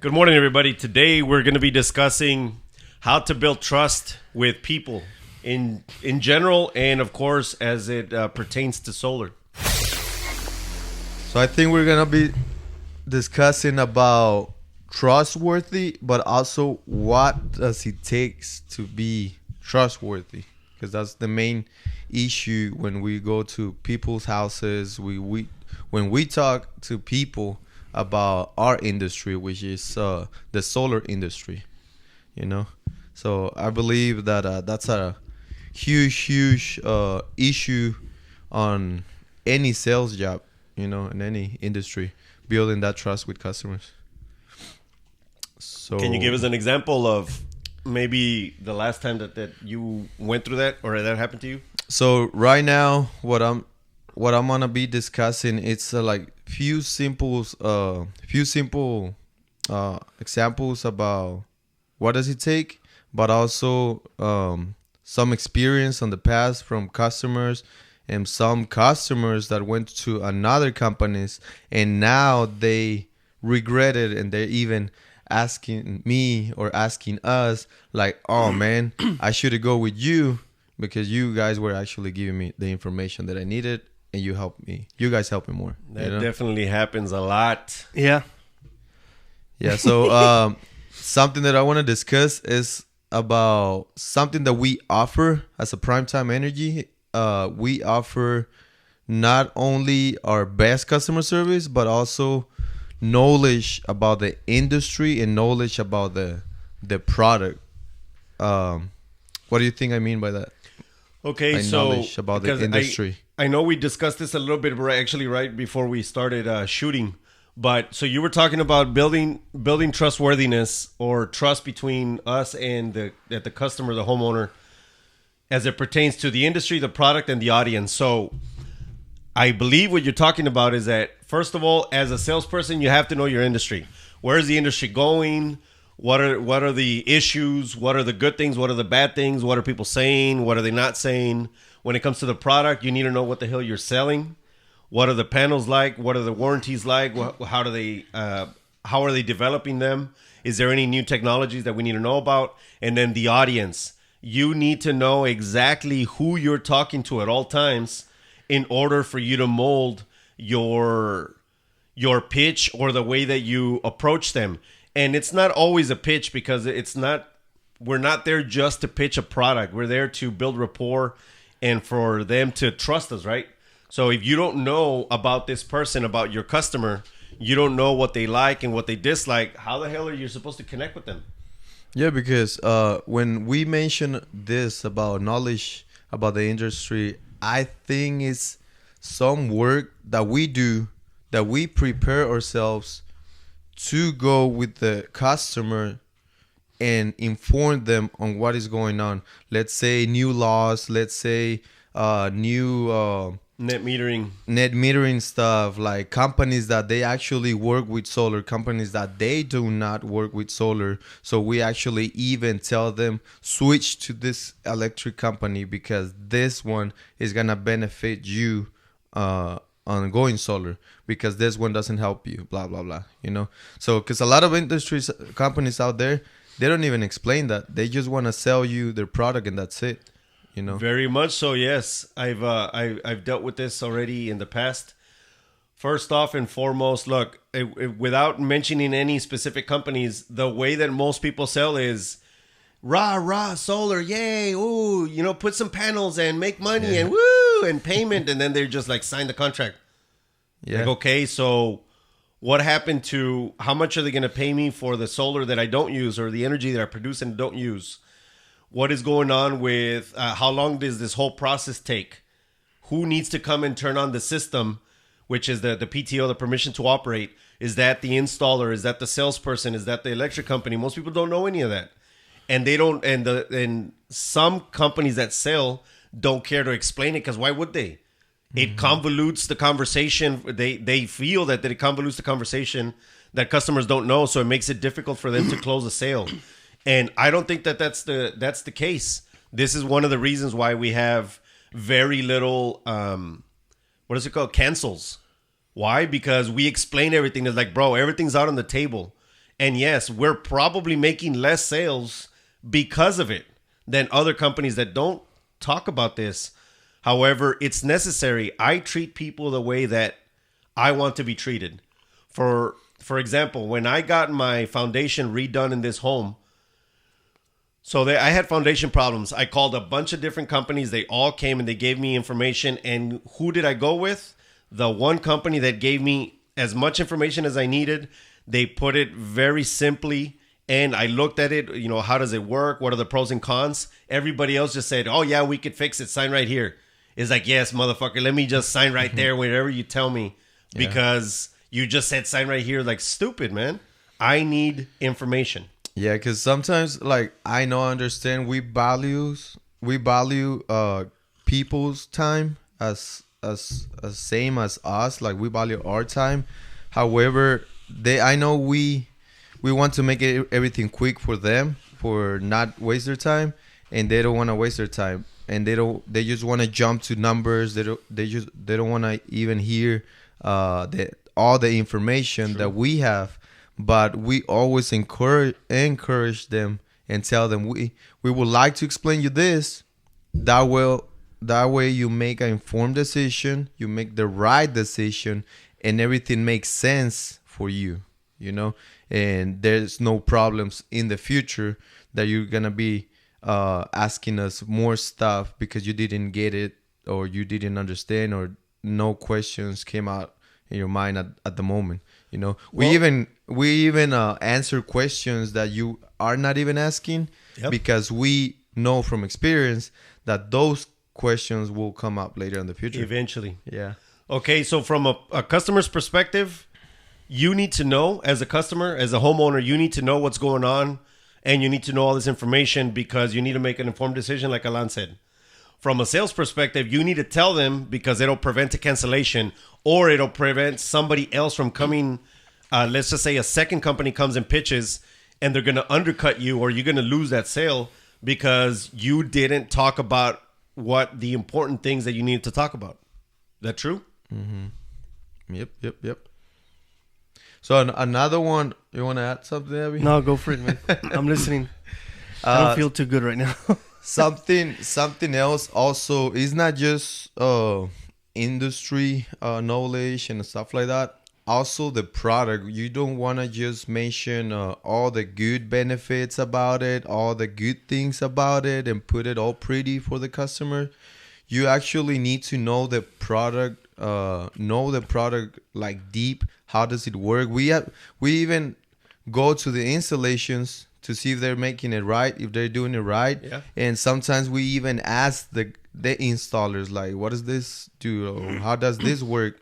Good morning, everybody. Today we're going to be discussing how to build trust with people in general, and of course, as it pertains to solar. So I think we're gonna be discussing about trustworthy, but also what does it takes to be trustworthy, because that's the main issue when we go to people's houses. When we talk to people about our industry, which is the solar industry, So I believe that that's a huge issue on any sales job, in any industry, building that trust with customers. So can you give us an example of maybe the last time that you went through that or that happened to you? So right now, what I'm gonna be discussing, it's like few simple examples about what does it take, but also some experience on the past from customers, and some customers that went to another companies and now they regret it, and they're even asking me or asking us like, oh man, I should go with you because you guys were actually giving me the information that I needed, and you guys helped me more. That definitely happens a lot. Yeah. So something that I want to discuss is about something that we offer as a Primetime Energy. We offer not only our best customer service, but also knowledge about the industry and knowledge about the product. What do you think I mean by that? Okay, knowledge about the industry. I know we discussed this a little bit actually right before we started shooting. But so you were talking about building trustworthiness or trust between us and the customer, the homeowner, as it pertains to the industry, the product, and the audience. So I believe what you're talking about is that, first of all, as a salesperson, you have to know your industry. Where is the industry going? What are the issues? What are the good things? What are the bad things? What are people saying? What are they not saying? When it comes to the product, you need to know what the hell you're selling. What are the panels like? What are the warranties like? How are they developing them? Is there any new technologies that we need to know about? And then the audience. You need to know exactly who you're talking to at all times in order for you to mold your pitch or the way that you approach them. And it's not always a pitch, because we're not there just to pitch a product. We're there to build rapport and for them to trust us, right? So if you don't know about this person, about your customer, you don't know what they like and what they dislike, how the hell are you supposed to connect with them? Yeah, because when we mention this about knowledge about the industry, I think it's some work that we do, that we prepare ourselves to go with the customer and inform them on what is going on. Let's say new laws, let's say new net metering stuff, like companies that they actually work with solar, companies that they do not work with solar. So we actually even tell them, switch to this electric company because this one is gonna benefit you on going solar, because this one doesn't help you, blah blah blah, So because a lot of companies out there, they don't even explain that. They just want to sell you their product and that's it. Very much so, yes. I've dealt with this already in the past. First off and foremost, look, without mentioning any specific companies, the way that most people sell is rah solar, yay, ooh, put some panels and make money and woo and payment, and then they're just like, sign the contract. Yeah. Like, okay, so what happened to how much are they going to pay me for the solar that I don't use, or the energy that I produce and don't use? What is going on with how long does this whole process take? Who needs to come and turn on the system, which is the PTO, the permission to operate? Is that the installer? Is that the salesperson? Is that the electric company? Most people don't know any of that. And they don't, and some companies that sell don't care to explain it, because why would they? It convolutes the conversation. They feel that it convolutes the conversation that customers don't know, so it makes it difficult for them to close a sale. And I don't think that's the case. This is one of the reasons why we have very little, what is it called? Cancels. Why? Because we explain everything. It's like, bro, everything's out on the table. And yes, we're probably making less sales because of it than other companies that don't talk about this. However, it's necessary. I treat people the way that I want to be treated. For example, when I got my foundation redone in this home, I had foundation problems. I called a bunch of different companies. They all came and they gave me information. And who did I go with? The one company that gave me as much information as I needed. They put it very simply. And I looked at it, how does it work? What are the pros and cons? Everybody else just said, oh, yeah, we could fix it. Sign right here. It's like, yes, motherfucker, let me just sign right there, whatever you tell me. Because you just said sign right here. Like, stupid, man. I need information. Yeah, because sometimes, like, I understand we value people's time as same as us. Like, we value our time. However, I know we want to make everything quick for them, for not waste their time, and they don't want to waste their time, and they just want to jump to numbers. They don't want to even hear all the information that we have. But we always encourage them and tell them we would like to explain you this. That way you make an informed decision, you make the right decision, and everything makes sense for you, and there's no problems in the future that you're gonna be asking us more stuff because you didn't get it or you didn't understand or no questions came out in your mind at the moment. We even answer questions that you are not even asking because we know from experience that those questions will come up later in the future. Eventually. Yeah. Okay, so from a customer's perspective, you need to know, as a customer, as a homeowner, you need to know what's going on and you need to know all this information because you need to make an informed decision, like Alan said. From a sales perspective, you need to tell them because it'll prevent a cancellation or it'll prevent somebody else from coming. Let's just say a second company comes and pitches and they're going to undercut you or you're going to lose that sale because you didn't talk about what the important things that you needed to talk about. Is that true? Mm-hmm. Yep. So another one, you want to add something, Abby? No, go for it, man. I'm listening. I don't feel too good right now. Something else also is not just industry knowledge and stuff like that. Also the product. You don't want to just mention all the good benefits about it, all the good things about it, and put it all pretty for the customer. You actually need to know the product, like deep. How does it work? We even go to the installations to see if they're making it right, if they're doing it right. Yeah. And sometimes we even ask the installers, like, what does this do? Or how does this work?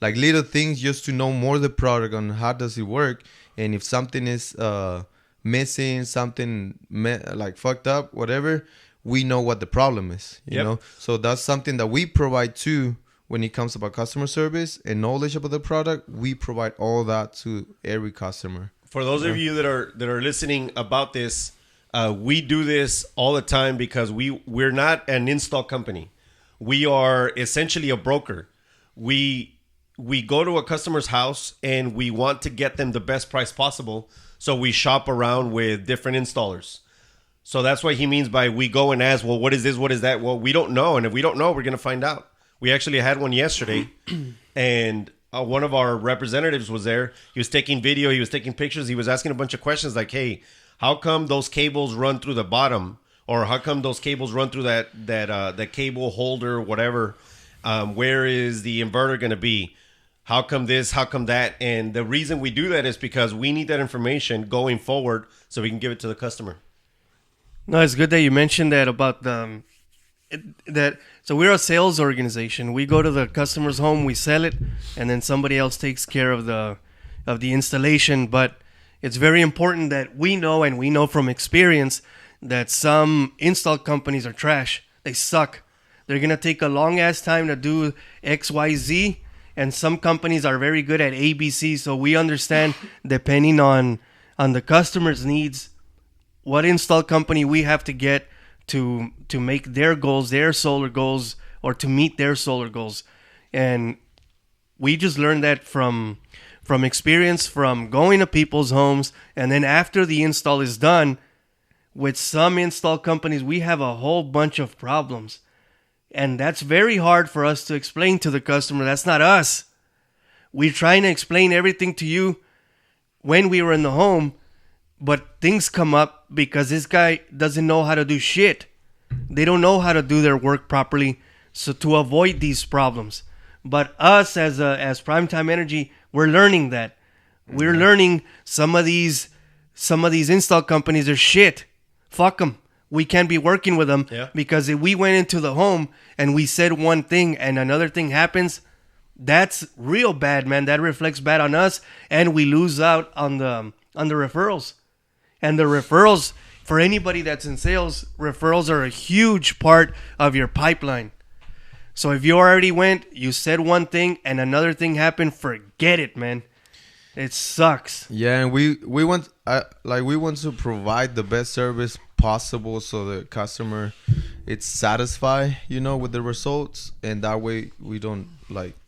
Like little things just to know more the product on how does it work. And if something is missing, something like fucked up, whatever, we know what the problem is, you know? So that's something that we provide too. When it comes about customer service and knowledge about the product, we provide all that to every customer. For those of you that are listening about this, we do this all the time because we're not an install company. We are essentially a broker. We go to a customer's house and we want to get them the best price possible. So we shop around with different installers. So that's what he means by we go and ask, well, what is this? What is that? Well, we don't know. And if we don't know, we're going to find out. We actually had one yesterday and one of our representatives was there. He was taking video. He was taking pictures. He was asking a bunch of questions like, hey, how come those cables run through the bottom? Or how come those cables run through that cable holder, whatever? Where is the inverter going to be? How come this? How come that? And the reason we do that is because we need that information going forward so we can give it to the customer. No, it's good that you mentioned that about so we're a sales organization. We go to the customer's home, we sell it, and then somebody else takes care of the installation. But it's very important that we know, and we know from experience, that some install companies are trash. They suck. They're going to take a long ass time to do X, Y, Z, and some companies are very good at A, B, C. So we understand, depending on the customer's needs, what install company we have to get to make their goals, their solar goals, or to meet their solar goals. And we just learned that from from experience, from going to people's homes, and then after the install is done, with some install companies, we have a whole bunch of problems. And that's very hard for us to explain to the customer. That's not us. We're trying to explain everything to you when we were in the home, but things come up because this guy doesn't know how to do shit. They don't know how to do their work properly, so to avoid these problems. But us as Primetime Energy, we're learning that. We're learning some of these install companies are shit. Fuck them. We can't be working with them because if we went into the home and we said one thing and another thing happens, that's real bad, man. That reflects bad on us, and we lose out on the referrals. And the referrals, for anybody that's in sales, referrals are a huge part of your pipeline. So if you already went, you said one thing and another thing happened, forget it, man. It sucks. Yeah, and we want to provide the best service possible so the customer is satisfied, with the results, and that way we don't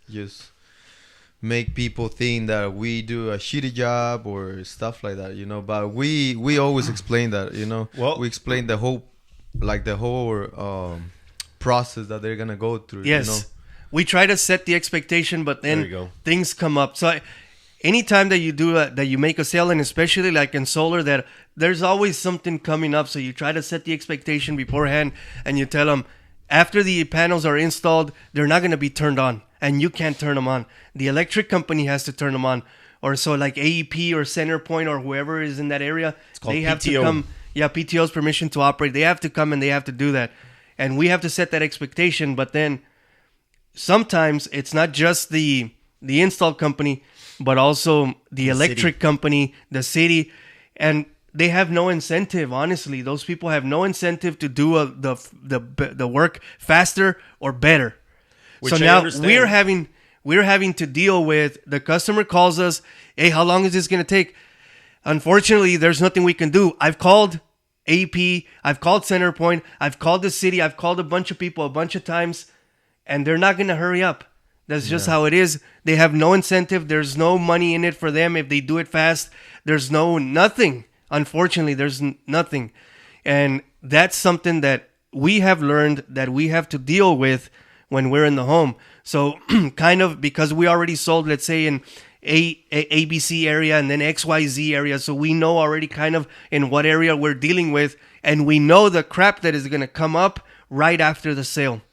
just make people think that we do a shitty job or stuff like that, But we always explain that, Well, we explain the whole process that they're gonna go through. Yes, we try to set the expectation, but then things come up. So anytime that you do that, you make a sale, and especially like in solar, that there's always something coming up. So you try to set the expectation beforehand, and you tell them after the panels are installed, they're not going to be turned on, and you can't turn them on. The electric company has to turn them on, or so like AEP or CenterPoint or whoever is in that area, they have PTO. to come. Yeah, PTO's permission to operate. They have to come and they have to do that, and we have to set that expectation. But then sometimes it's not just the install company, but also the electric company, the city, and they have no incentive. Honestly, those people have no incentive to do the work faster or better. Which so I now understand. we're having to deal with the customer calls us. Hey, how long is this going to take? Unfortunately, there's nothing we can do. I've called AP, I've called CenterPoint, I've called the city, I've called a bunch of people a bunch of times, and they're not going to hurry up. That's just how it is. They have no incentive. There's no money in it for them if they do it fast. There's nothing. Unfortunately, there's nothing. And that's something that we have learned that we have to deal with when we're in the home. So kind of because we already sold, let's say, in ABC area and then XYZ area. So we know already kind of in what area we're dealing with. And we know the crap that is going to come up right after the sale.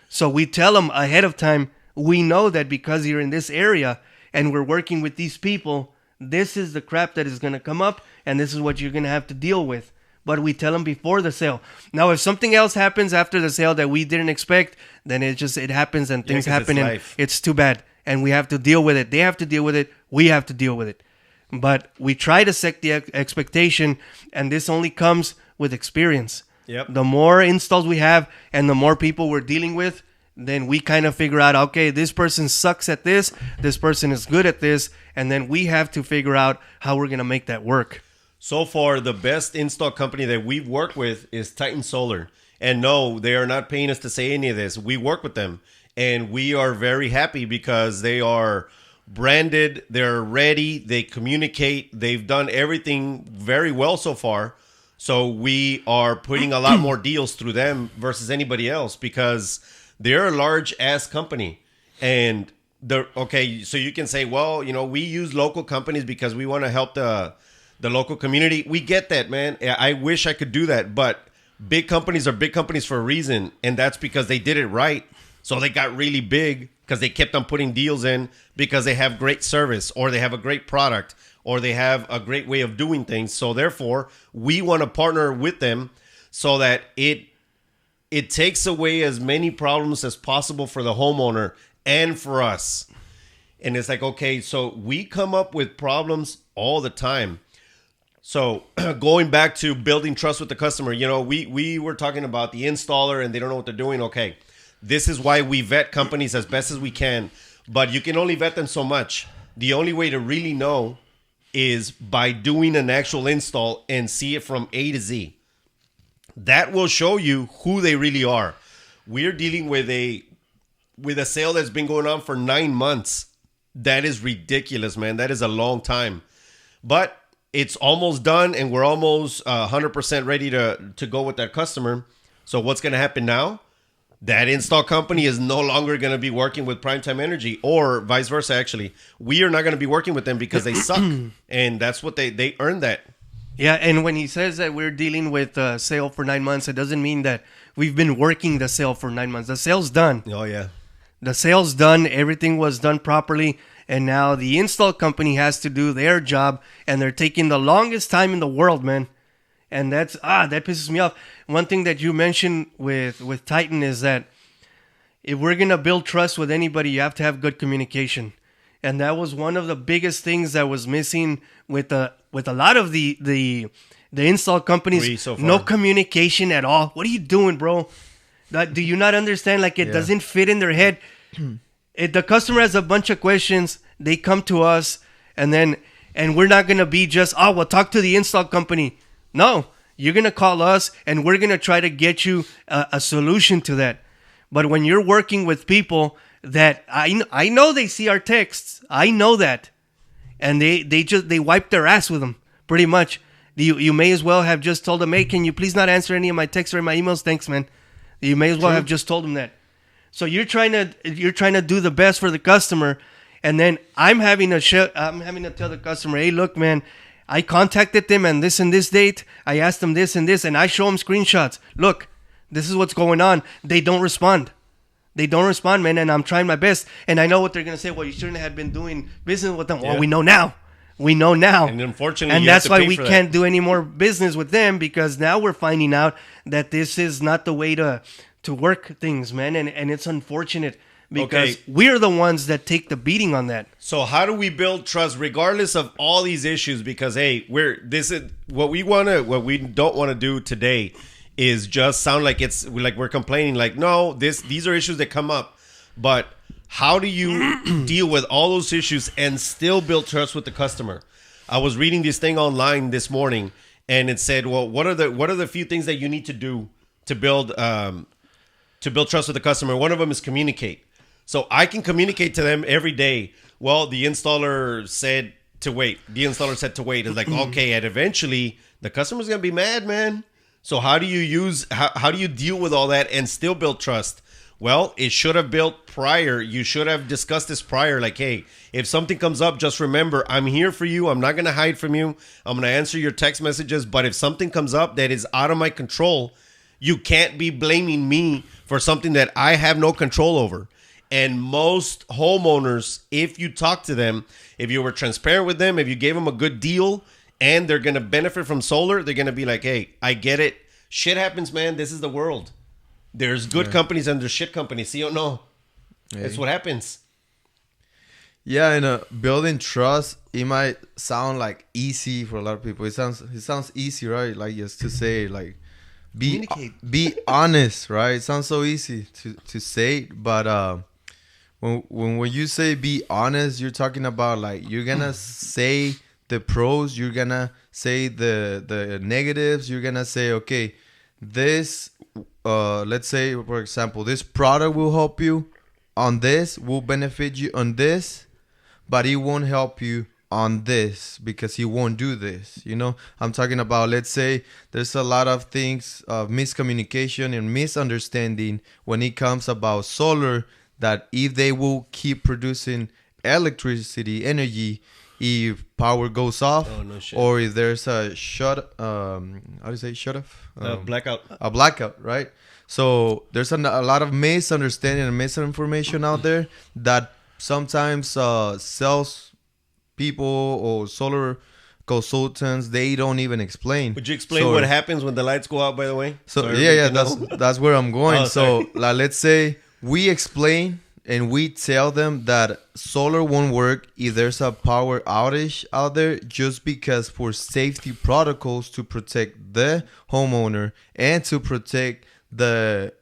So we tell them ahead of time, we know that because you're in this area and we're working with these people, this is the crap that is going to come up and this is what you're going to have to deal with. But we tell them before the sale. Now, if something else happens after the sale that we didn't expect, then it happens and things happen and it's too bad. And we have to deal with it. They have to deal with it. We have to deal with it. But we try to set the expectation, and this only comes with experience. Yep. The more installs we have and the more people we're dealing with, then we kind of figure out, okay, this person sucks at this person is good at this, and then we have to figure out how we're going to make that work. So far, the best install company that we've worked with is Titan Solar. And no, they are not paying us to say any of this. We work with them, and we are very happy because they are branded, they're ready, they communicate, they've done everything very well so far. So we are putting a lot more deals through them versus anybody else because they're a large-ass company. And so you can say, well, we use local companies because we want to help the local community. We get that, man. I wish I could do that, but big companies are big companies for a reason, and that's because they did it right. So they got really big because they kept on putting deals in because they have great service or they have a great product or they have a great way of doing things. So therefore, we want to partner with them so that it takes away as many problems as possible for the homeowner and for us. And it's like, okay, so we come up with problems all the time. So going back to building trust with the customer, we were talking about the installer and they don't know what they're doing. Okay, this is why we vet companies as best as we can, but you can only vet them so much. The only way to really know is by doing an actual install and see it from A to Z. That will show you who they really are. We're dealing with a sale that's been going on for 9 months. That is ridiculous, man. That is a long time. But it's almost done, and we're almost 100% ready to go with that customer. So what's going to happen now? That install company is no longer going to be working with Primetime Energy, or vice versa, actually. We are not going to be working with them because they suck. And that's what they earned that. Yeah, and when he says that we're dealing with a sale for 9 months, it doesn't mean that we've been working the sale for 9 months. The sale's done. Oh, yeah. The sale's done. Everything was done properly. And now the install company has to do their job, and they're taking the longest time in the world, man. And that pisses me off. One thing that you mentioned with Titan is that if we're going to build trust with anybody, you have to have good communication. And that was one of the biggest things that was missing with a lot of the install companies. So far. No communication at all. What are you doing, bro? Do you not understand? Like, it doesn't fit in their head. If the customer has a bunch of questions, they come to us, and we're not going to be just, we'll talk to the install company. No, you're going to call us, and we're going to try to get you a solution to that. But when you're working with people that I know they see our texts, I know that, and they wipe their ass with them pretty much. You may as well have just told them, hey, can you please not answer any of my texts or my emails? Thanks, man. You may as well have just told them that. So you're trying to do the best for the customer, and then I'm having to tell the customer, hey, look, man, I contacted them and this date. I asked them this and this, and I show them screenshots. Look, this is what's going on. They don't respond. They don't respond, man, and I'm trying my best. And I know what they're going to say. Well, you shouldn't have been doing business with them. Yeah. Well, we know now. We know now. And unfortunately, and that's why we can't do any more business with them, because now we're finding out that this is not the way to work things, man. And it's unfortunate because we're the ones that take the beating on that. So how do we build trust regardless of all these issues? Because, hey, this is what we don't want to do today is just sound like we're complaining. Like, no, these are issues that come up. But how do you deal with all those issues and still build trust with the customer? I was reading this thing online this morning, and it said, well, what are the few things that you need to do to build trust with the customer? One of them is communicate. So I can communicate to them every day. Well, the installer said to wait. It's like, okay, and eventually the customer's going to be mad, man. So how do you deal with all that and still build trust? Well, it should have built prior. You should have discussed this prior. Like, hey, if something comes up, just remember, I'm here for you. I'm not going to hide from you. I'm going to answer your text messages. But if something comes up that is out of my control, you can't be blaming me for something that I have no control over. And most homeowners, if you talk to them, if you were transparent with them, if you gave them a good deal and they're going to benefit from solar, they're going to be like, hey, I get it. Shit happens, man. This is the world. There's good companies and there's shit companies. See or no? That's what happens. Yeah, and building trust, it might sound like easy for a lot of people. It sounds easy, right? Like just to say, like, be honest, right? It sounds so easy to say, but when you say be honest, you're talking about like you're gonna say the pros, you're gonna say the negatives, you're gonna say, okay, this let's say, for example, this product will help you on this, will benefit you on this, but it won't help you on this because he won't do this. I'm talking about, let's say there's a lot of things of miscommunication and misunderstanding when it comes about solar, that if they will keep producing electricity energy, if power goes off, or if there's a shut off? Blackout. A blackout, right? So there's a lot of misunderstanding and misinformation out there that sometimes sales people or solar consultants, they don't even explain. Would you explain what happens when the lights go out, by the way? So that's where I'm going. So like, let's say we explain and we tell them that solar won't work if there's a power outage out there, just because for safety protocols to protect the homeowner and to protect the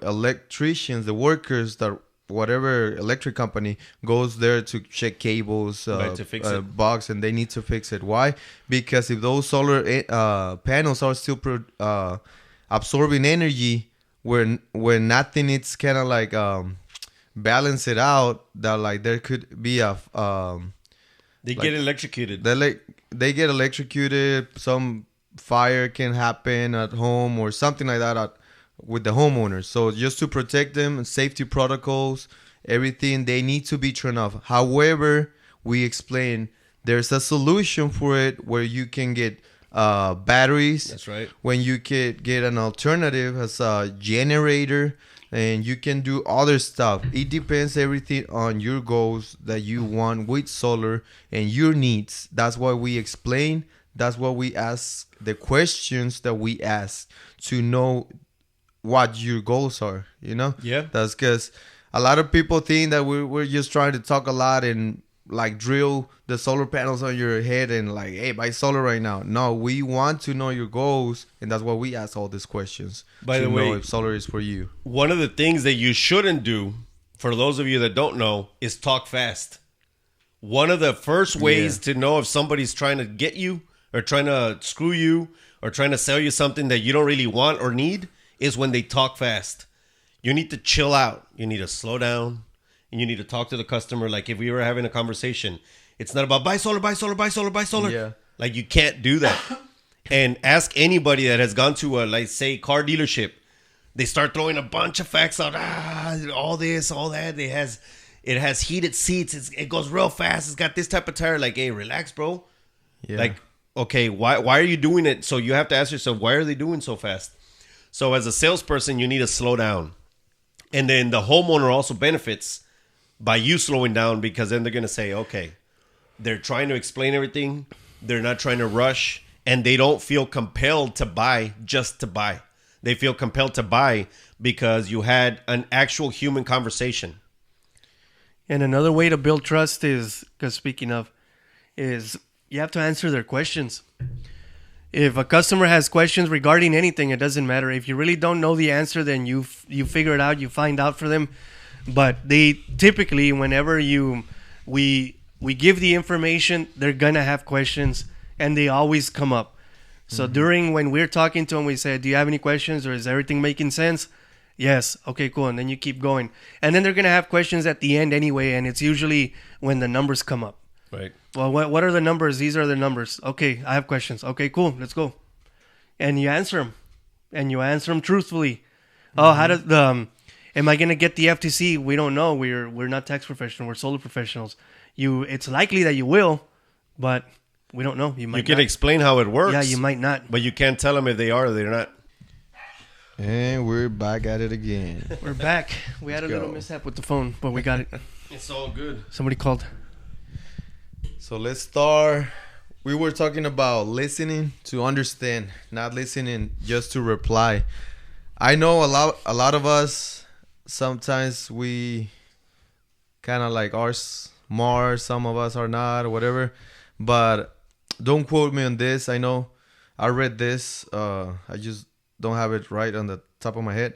electricians, the workers, that whatever electric company goes there to check cables, to fix it. bugs, and they need to fix it. Why? Because if those solar panels are still absorbing energy, where nothing, it's kind of like balance it out, that like there could be a They get electrocuted. they get electrocuted. Some fire can happen at home or something like that with the homeowners. So just to protect them, safety protocols, everything, they need to be turned off. However, we explain there's a solution for it where you can get batteries. That's right. When you could get an alternative as a generator, and you can do other stuff. It depends everything on your goals that you want with solar and your needs. That's why we explain. That's why we ask the questions that we ask to know what your goals are, you know? Yeah. That's because a lot of people think that we're just trying to talk a lot and like drill the solar panels on your head and like, hey, buy solar right now. No, we want to know your goals, and that's why we ask all these questions. By to the way, know if solar is for you. One of the things that you shouldn't do, for those of you that don't know, is talk fast. One of the first ways to know if somebody's trying to get you or trying to screw you or trying to sell you something that you don't really want or need is when they talk fast. You need to chill out. You need to slow down. And you need to talk to the customer like if we were having a conversation. It's not about buy solar, buy solar, buy solar, buy solar. Yeah. Like you can't do that. And ask anybody that has gone to a, like, say, car dealership. They start throwing a bunch of facts out. All this, all that. It has heated seats. It goes real fast. It's got this type of tire. Like, hey, relax, bro. Yeah. Like, okay, why are you doing it? So you have to ask yourself, why are they doing so fast? So as a salesperson, you need to slow down. And then the homeowner also benefits by you slowing down, because then they're going to say, okay, they're trying to explain everything. They're not trying to rush, and they don't feel compelled to buy just to buy. They feel compelled to buy because you had an actual human conversation. And another way to build trust is, because speaking of, is you have to answer their questions. If a customer has questions regarding anything, it doesn't matter. If you really don't know the answer, then you figure it out, you find out for them. But they typically, whenever we give the information, they're gonna have questions, and they always come up. So when we're talking to them, we say, do you have any questions, or is everything making sense? Yes. Okay, cool. And then you keep going. And then they're gonna have questions at the end anyway, and it's usually when the numbers come up. Right. Well, what are the numbers? These are the numbers. Okay, I have questions. Okay, cool. Let's go. And you answer them. And you answer them truthfully. Oh, how does am I going to get the FTC? We don't know. We're not tax professionals. We're solar professionals. It's likely that you will, but we don't know. You can explain how it works. Yeah, you might not. But you can't tell them if they are or they're not. And we're back at it again. We're back. We had a little mishap with the phone, but we got it. It's all good. Somebody called. So let's start. We were talking about listening to understand, not listening just to reply. I know a lot of us, sometimes we kind of like are smart, some of us are not, or whatever. But don't quote me on this. I know I read this. I just don't have it right on the top of my head.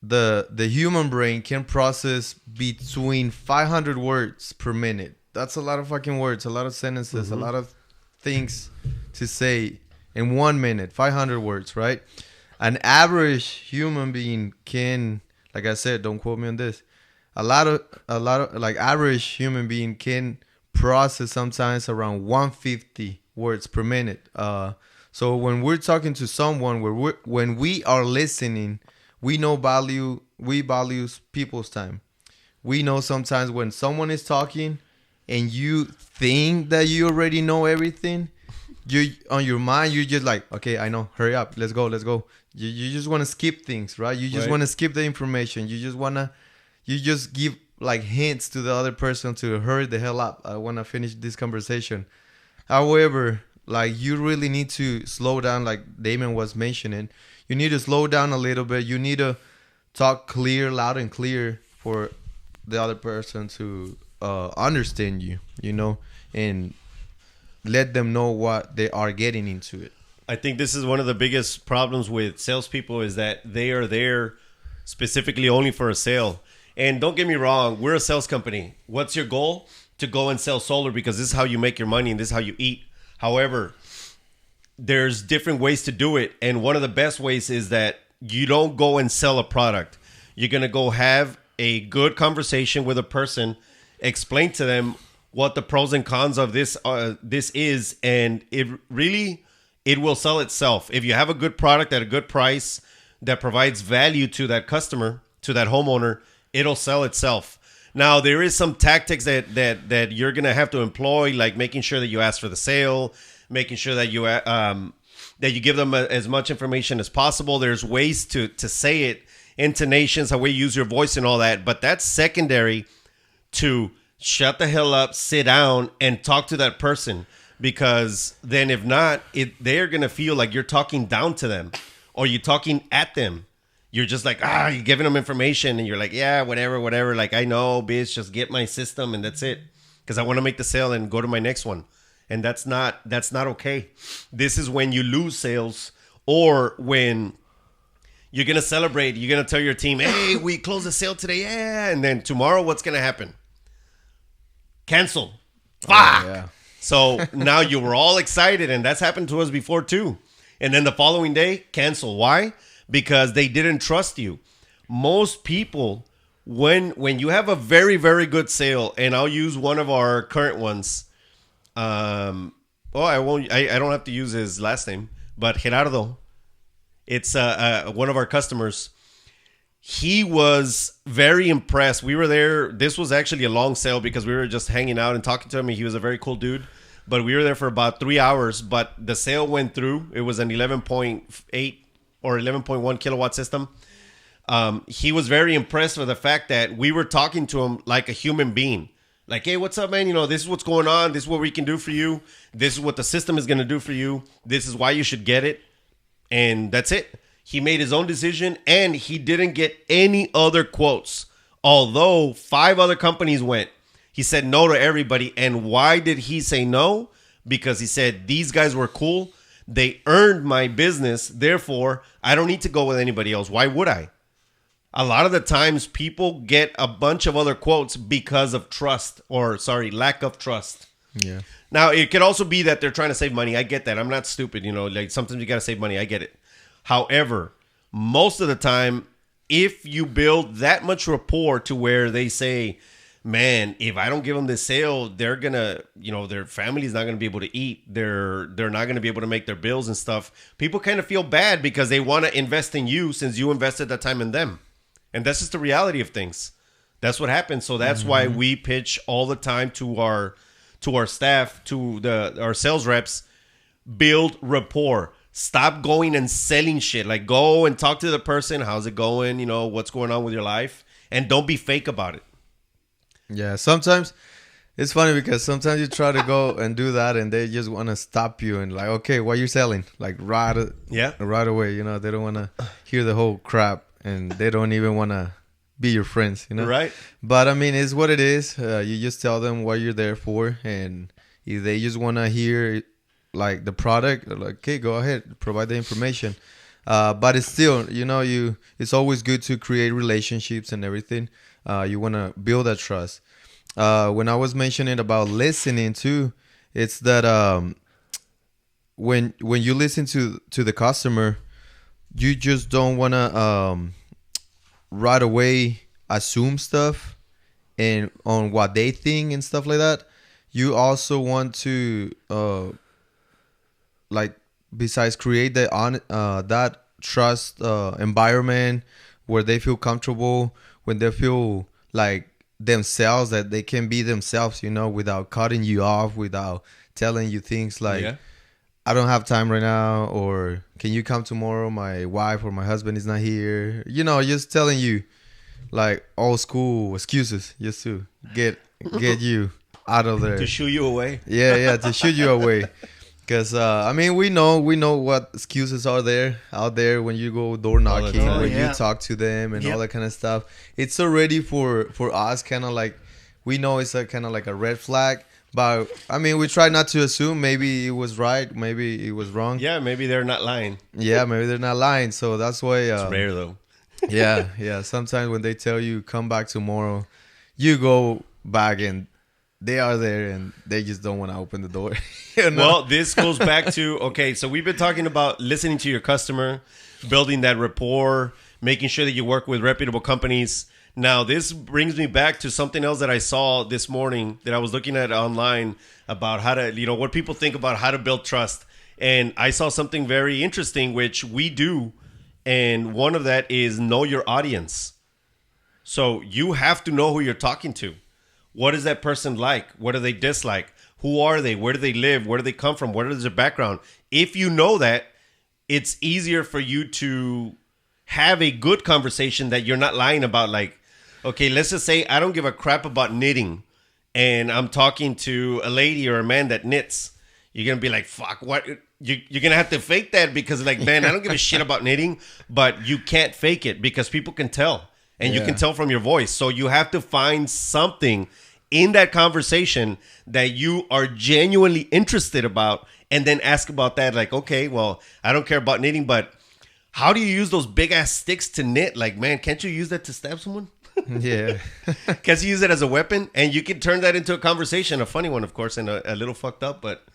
The human brain can process between 500 words per minute. That's a lot of fucking words, a lot of sentences, a lot of things to say in 1 minute. 500 words, right? An average human being can, like I said, don't quote me on this. A lot of like average human being can process sometimes around 150 words per minute. So when we're talking to someone, when we are listening, we value people's time. We know sometimes when someone is talking and you think that you already know everything, you on your mind, you're just like, okay, I know, hurry up, let's go. You just want to skip things, right? You just want to skip the information. You just give like hints to the other person to hurry the hell up. I want to finish this conversation. However, like you really need to slow down, like Damon was mentioning. You need to slow down a little bit. You need to talk loud and clear for the other person to understand you, and let them know what they are getting into it. I think this is one of the biggest problems with salespeople is that they are there specifically only for a sale. And don't get me wrong, we're a sales company. What's your goal? To go and sell solar because this is how you make your money and this is how you eat. However, there's different ways to do it. And one of the best ways is that you don't go and sell a product. You're going to go have a good conversation with a person, explain to them what the pros and cons of this is, and it will sell itself. If you have a good product at a good price that provides value to that customer, to that homeowner, it'll sell itself. Now, there is some tactics that you're going to have to employ, like making sure that you ask for the sale, making sure that you give them as much information as possible. There's ways to say it, intonations, how we use your voice and all that. But that's secondary to shut the hell up, sit down, and talk to that person. Because then if not, they're going to feel like you're talking down to them or you're talking at them. You're just like, you're giving them information and you're like, yeah, whatever. Like, I know, bitch, just get my system and that's it. Because I want to make the sale and go to my next one. And that's not okay. This is when you lose sales, or when you're going to celebrate. You're going to tell your team, hey, we closed the sale today. Yeah. And then tomorrow, what's going to happen? Cancel. Fuck. Yeah. So now you were all excited, and that's happened to us before too. And then the following day, cancel. Why? Because they didn't trust you. Most people, when you have a very, very good sale, and I'll use one of our current ones. I don't have to use his last name, but Gerardo, it's one of our customers. He was very impressed. We were there. This was actually a long sale because we were just hanging out and talking to him. And he was a very cool dude. But we were there for about 3 hours. But the sale went through. It was an 11.8 or 11.1 kilowatt system. He was very impressed with the fact that we were talking to him like a human being. Like, hey, what's up, man? You know, this is what's going on. This is what we can do for you. This is what the system is going to do for you. This is why you should get it. And that's it. He made his own decision, and he didn't get any other quotes. Although 5 other companies went. He said no to everybody. And why did he say no? Because he said, these guys were cool. They earned my business. Therefore, I don't need to go with anybody else. Why would I? A lot of the times people get a bunch of other quotes because of lack of trust. Yeah. Now, it could also be that they're trying to save money. I get that. I'm not stupid. You know, like sometimes you got to save money. I get it. However, most of the time, if you build that much rapport to where they say, man, if I don't give them this sale, they're going to, their family's not going to be able to eat. They're not going to be able to make their bills and stuff. People kind of feel bad because they want to invest in you since you invested that time in them. And that's just the reality of things. That's what happens. So that's why we pitch all the time to our staff, to our sales reps, build rapport. Stop going and selling shit. Like, go and talk to the person. How's it going? What's going on with your life? And don't be fake about it. Yeah, sometimes it's funny because sometimes you try to go and do that and they just want to stop you and like, okay, what are you selling? Like right away. They don't want to hear the whole crap and they don't even want to be your friends, Right. But I mean, it's what it is. You just tell them what you're there for, and if they just want to hear like the product, like, okay, go ahead, provide the information. But it's still, it's always good to create relationships and everything. You want to build that trust. When I was mentioning about listening too, it's that when you listen to the customer, you just don't want to right away assume stuff and on what they think and stuff like that. You also want to like, besides create that trust environment where they feel comfortable, when they feel like themselves, that they can be themselves, without cutting you off, without telling you things like, I don't have time right now, or can you come tomorrow? My wife or my husband is not here. Just telling you like old school excuses just to get you out of there. To shoo you away. Yeah, to shoo you away. Because, we know what excuses are out there when you go door knocking, when you talk to them and all that kind of stuff. It's already for us kind of like, we know it's a kind of like a red flag. But, we try not to assume. Maybe it was right. Maybe it was wrong. Yeah, maybe they're not lying. Yeah, maybe they're not lying. So that's why... it's rare, though. Yeah. Sometimes when they tell you, come back tomorrow, you go back and they are there and they just don't want to open the door. Well, this goes back to, okay, so we've been talking about listening to your customer, building that rapport, making sure that you work with reputable companies. Now, this brings me back to something else that I saw this morning that I was looking at online about how to, what people think about how to build trust. And I saw something very interesting, which we do. And one of that is know your audience. So you have to know who you're talking to. What is that person like? What do they dislike? Who are they? Where do they live? Where do they come from? What is their background? If you know that, it's easier for you to have a good conversation that you're not lying about. Like, okay, let's just say I don't give a crap about knitting, and I'm talking to a lady or a man that knits. You're going to be like, fuck, what? You're going to have to fake that because, like, man, I don't give a shit about knitting, but you can't fake it because people can tell, and you can tell from your voice. So you have to find something in that conversation that you are genuinely interested about, and then ask about that. Like, okay, well, I don't care about knitting, but how do you use those big ass sticks to knit? Like, man, can't you use that to stab someone? Yeah. Can't you use it as a weapon? And you can turn that into a conversation, a funny one, of course, and a little fucked up, but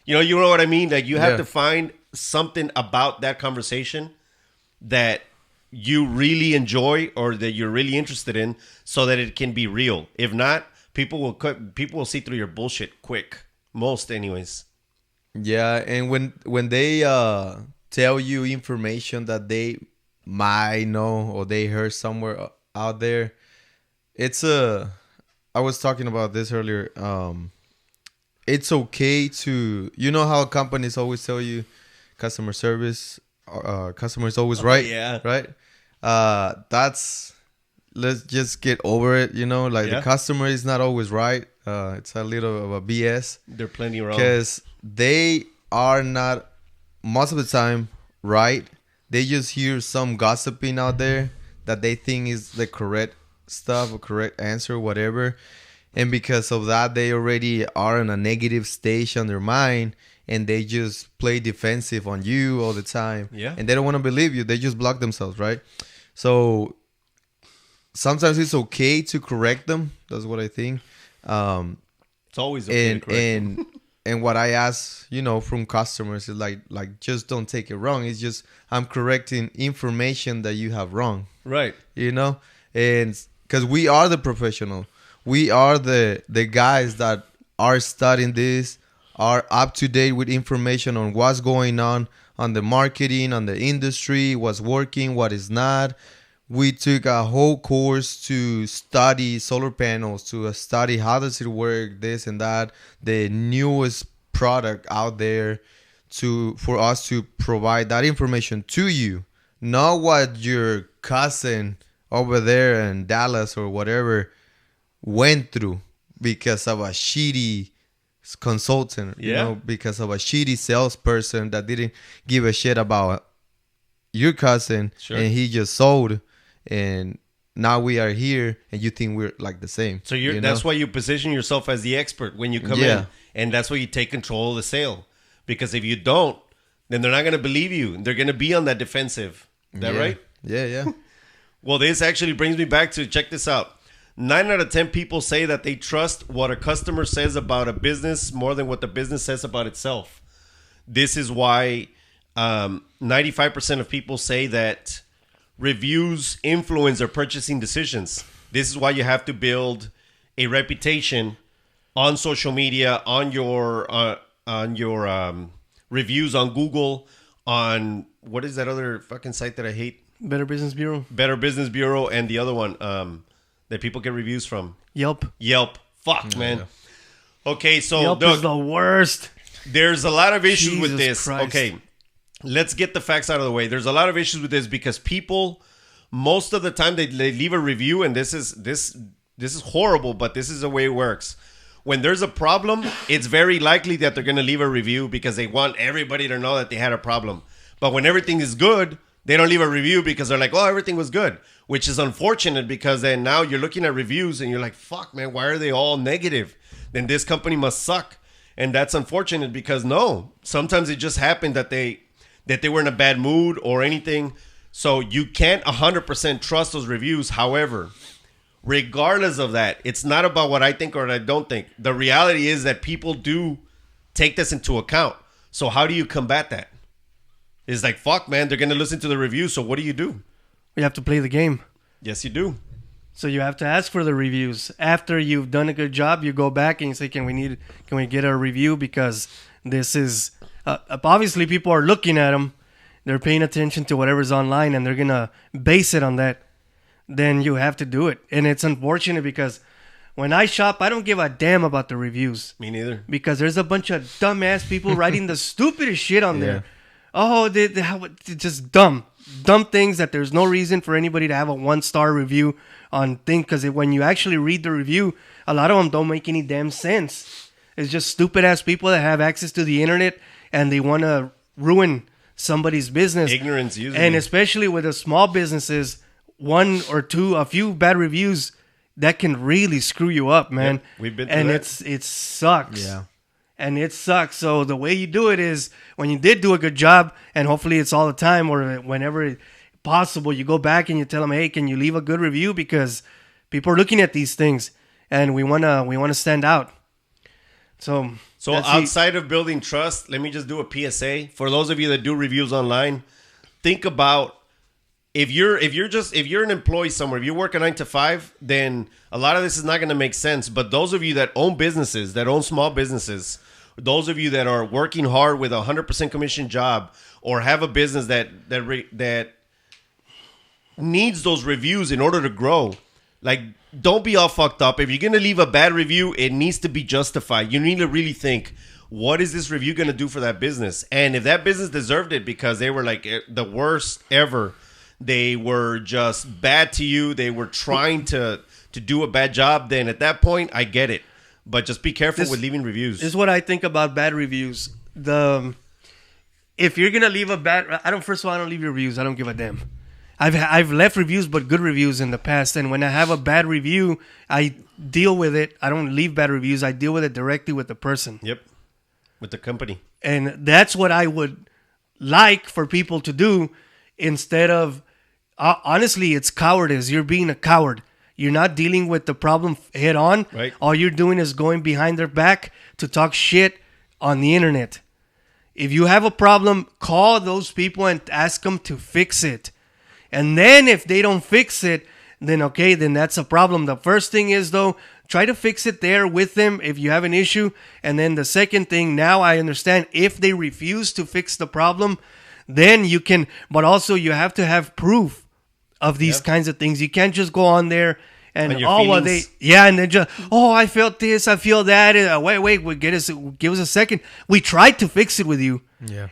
you know what I mean? Like, you have to find something about that conversation that you really enjoy or that you're really interested in so that it can be real. If not, people will see through your bullshit quick. Most anyways. Yeah, and when they tell you information that they might know or they heard somewhere out there, I was talking about this earlier. It's okay to, how companies always tell you customer service, customer is always right. Yeah. Right? Let's just get over it. The customer is not always right. It's a little of a BS. They're plenty wrong. Because they are not, most of the time, right. They just hear some gossiping out there that they think is the correct stuff or correct answer, whatever. And because of that, they already are in a negative stage on their mind, and they just play defensive on you all the time. Yeah. And they don't want to believe you. They just block themselves, right? So sometimes it's okay to correct them. That's what I think. It's always okay to correct them. And what I ask, from customers is like just don't take it wrong. It's just I'm correcting information that you have wrong. Right. And because we are the professional. We are the guys that are studying this, are up to date with information on what's going on the marketing, on the industry, what's working, what is not. We took a whole course to study solar panels, to study how does it work, this and that, the newest product out there for us to provide that information to you. Not what your cousin over there in Dallas or whatever went through because of a shitty consultant, because of a shitty salesperson that didn't give a shit about your cousin, and he just sold, and now we are here and you think we're like the same. So that's why you position yourself as the expert when you come in, and that's why you take control of the sale, because if you don't, then they're not going to believe you. They're going to be on that defensive. Is that right? Yeah. Well, this actually brings me back to, check this out. 9 out of 10 people say that they trust what a customer says about a business more than what the business says about itself. This is why 95% of people say that reviews influence their purchasing decisions. This is why you have to build a reputation on social media, on your reviews on Google, on what is that other fucking site that I hate? Better Business Bureau. Better Business Bureau, and the other one that people get reviews from. Yelp. Fuck, man. Yeah. Okay, so Yelp Doug, is the worst. There's a lot of issues with this. Christ. Okay, let's get the facts out of the way. There's a lot of issues with this because people, most of the time, they leave a review, and this is horrible, but this is the way it works. When there's a problem, it's very likely that they're going to leave a review because they want everybody to know that they had a problem. But when everything is good, they don't leave a review because they're like, oh, everything was good, which is unfortunate because then now you're looking at reviews and you're like, fuck, man, why are they all negative? Then this company must suck. And that's unfortunate because sometimes it just happened that they were in a bad mood or anything. So you can't 100% trust those reviews. However, regardless of that, it's not about what I think or what I don't think. The reality is that people do take this into account. So how do you combat that? It's like, fuck, man, they're going to listen to the review. So what do? You have to play the game. Yes, you do. So you have to ask for the reviews. After you've done a good job, you go back and you say, can we get a review? Because this is, obviously people are looking at them. They're paying attention to whatever's online and they're going to base it on that. Then you have to do it. And it's unfortunate because when I shop, I don't give a damn about the reviews. Me neither. Because there's a bunch of dumbass people writing the stupidest shit on there. Oh, they just dumb things that there's no reason for anybody to have a 1-star review on things. Because when you actually read the review, a lot of them don't make any damn sense. It's just stupid ass people that have access to the internet and they want to ruin somebody's business. Ignorance usually. And especially with the small businesses, a few bad reviews that can really screw you up, man. Yep, we've been through that. It sucks. Yeah. And it sucks. So the way you do it is when you did do a good job, and hopefully it's all the time or whenever possible, you go back and you tell them, hey, can you leave a good review? Because people are looking at these things and we wanna stand out. So outside of building trust, let me just do a PSA. For those of you that do reviews online, think about if you're an employee somewhere, if you work a 9 to 5, then a lot of this is not going to make sense. But those of you that own businesses, that own small businesses, those of you that are working hard with a 100% commission job or have a business that needs those reviews in order to grow, like, don't be all fucked up. If you're going to leave a bad review, it needs to be justified. You need to really think, what is this review going to do for that business? And if that business deserved it because they were like the worst ever, they were just bad to you, they were trying to do a bad job, then at that point, I get it. But just be careful with leaving reviews. This is what I think about bad reviews. If you're going to leave a bad... First of all, I don't leave reviews. I don't give a damn. I've left reviews, but good reviews in the past. And when I have a bad review, I deal with it. I don't leave bad reviews. I deal with it directly with the person. Yep. With the company. And that's what I would like for people to do instead of... honestly, it's cowardice. You're being a coward. You're not dealing with the problem head on. Right. All you're doing is going behind their back to talk shit on the internet. If you have a problem, call those people and ask them to fix it. And then if they don't fix it, then okay, then that's a problem. The first thing is, though, try to fix it there with them if you have an issue. And then the second thing, now I understand, if they refuse to fix the problem, then you can, but also you have to have proof of these kinds of things. You can't just go on there and and then just, I felt this, I feel that. Wait, give us a second. We tried to fix it with you,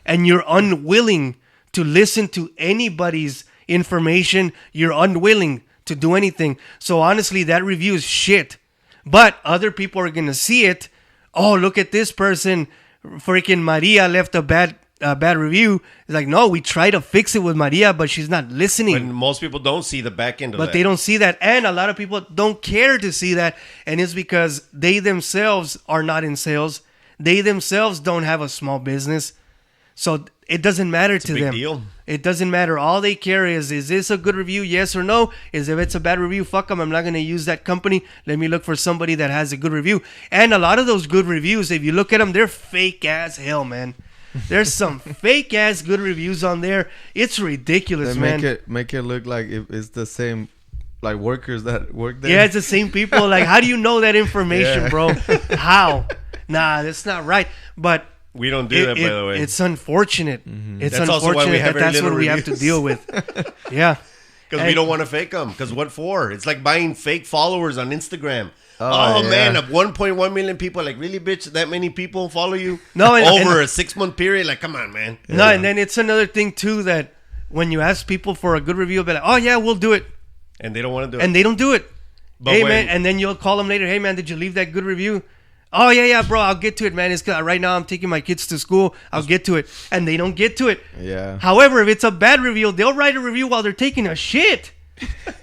and you're unwilling to listen to anybody's information. You're unwilling to do anything. So honestly, that review is shit. But other people are gonna see it. Oh, look at this person, freaking Maria left a bad review. It's like, no, we try to fix it with Maria, but she's not listening. But most people don't see the back end of that. But they don't see that. And a lot of people don't care to see that. And it's because they themselves are not in sales. They themselves don't have a small business. So it doesn't matter to them. Deal. It doesn't matter. All they care is this a good review? Yes or no? If it's a bad review, fuck them. I'm not going to use that company. Let me look for somebody that has a good review. And a lot of those good reviews, if you look at them, they're fake as hell, man. There's some fake ass good reviews on there. It's ridiculous, man. Make it look like it's the same, like, workers that work there. Yeah, it's the same people. Like, how do you know that information, bro? How? Nah, that's not right. But we don't do that, by the way. It's unfortunate. Mm-hmm. It's that's unfortunate that's what we have to deal with. Yeah. Because we don't want to fake them. Because what for? It's like buying fake followers on Instagram. Man, 1.1 million people. Like, really, bitch? That many people follow you? No, over a 6-month period? Like, come on, man. No, and then it's another thing, too, that when you ask people for a good review, they'll be like, oh, yeah, we'll do it. And they don't want to do it. And they don't do it. But hey, man, and then you'll call them later. Hey, man, did you leave that good review? Oh, yeah, bro, I'll get to it, man. It's right now I'm taking my kids to school. I'll get to it. And they don't get to it. Yeah. However, if it's a bad review, they'll write a review while they're taking a shit.